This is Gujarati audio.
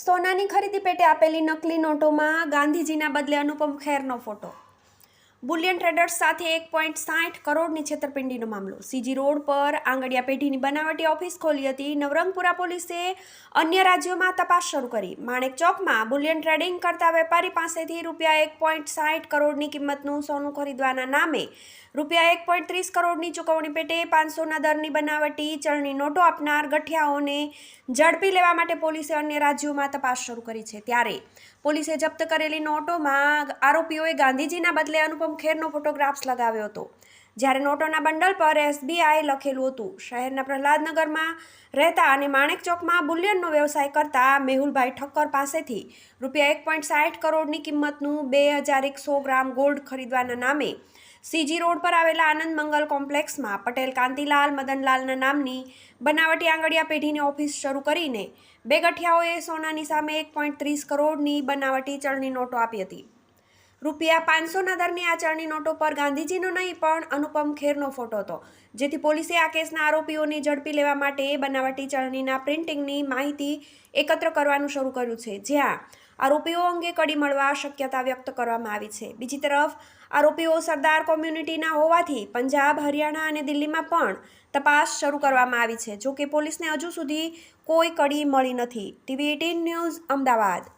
સોનાની ખરીદી પેટે આપેલી નકલી નોટોમાં ગાંધીજીના બદલે અનુપમ ખેરનો ફોટો. બુલિયન ટ્રેડર્સ સાથે 1.60 કરોડની છેતરપિંડીનો મામલો. સીજી રોડ પર આંગડિયા પેઢીની બનાવટી ઓફિસ ખોલી હતી. નવરંગપુરા પોલીસે અન્ય રાજ્યોમાં તપાસ શરૂ કરી. માણેક ચોકમાં બુલિયન ટ્રેડિંગ કરતા વેપારી પાસેથી રૂપિયા 1.60 કરોડની કિંમતનું સોનું ખરીદવાના નામે રૂપિયા 1.30 કરોડની ચૂકવણી પેટે 500ના દરની બનાવટી ચલણી નોટો આપનાર ગઠિયાઓને ઝડપી લેવા માટે પોલીસે અન્ય રાજ્યોમાં તપાસ શરૂ કરી છે. ત્યારે પોલીસે જપ્ત કરેલી નોટોમાં આરોપીઓએ ગાંધીજીના બદલે અનુપમ ખેરનો ફોટોગ્રાફ્સ લગાવ્યો હતો. જ્યારે નોટોના બંડલ પર SBI લખેલું હતું. શહેરના પ્રહલાદનગરમાં રહેતા અને માણેક ચોકમાં બુલિયનનો વ્યવસાય કરતા મેહુલભાઈ ઠક્કર પાસેથી રૂપિયા 1.60 કરોડની કિંમતનું 2100 ગ્રામ ગોલ્ડ ખરીદવાના નામે સીજી રોડ પર આવેલા આનંદ મંગલ કોમ્પ્લેક્સમાં પટેલ કાંતિલાલ મદનલાલના નામની બનાવટી આંગડિયા પેઢીની ઓફિસ શરૂ કરીને બે ગઠિયાઓએ સોનાની સામે 1.30 કરોડની બનાવટી ચલણી નોટો આપી હતી. રૂપિયા 500ના દરની આ ચલણી નોટો પર ગાંધીજીનો નહીં પણ અનુપમ ખેરનો ફોટો હતો. જેથી પોલીસે આ કેસના આરોપીઓને ઝડપી લેવા માટે બનાવટી ચલણીના પ્રિન્ટિંગની માહિતી એકત્ર કરવાનું શરૂ કર્યું છે, જ્યાં આરોપીઓ અંગે કડી મળવા શક્યતા વ્યક્ત કરવામાં આવી છે. બીજી તરફ આરોપીઓ સરદાર કોમ્યુનિટીના હોવાથી પંજાબ, હરિયાણા અને દિલ્હીમાં પણ તપાસ શરૂ કરવામાં આવી છે. જોકે પોલીસને હજુ સુધી કોઈ કડી મળી નથી. TV18 news, Ahmedabad.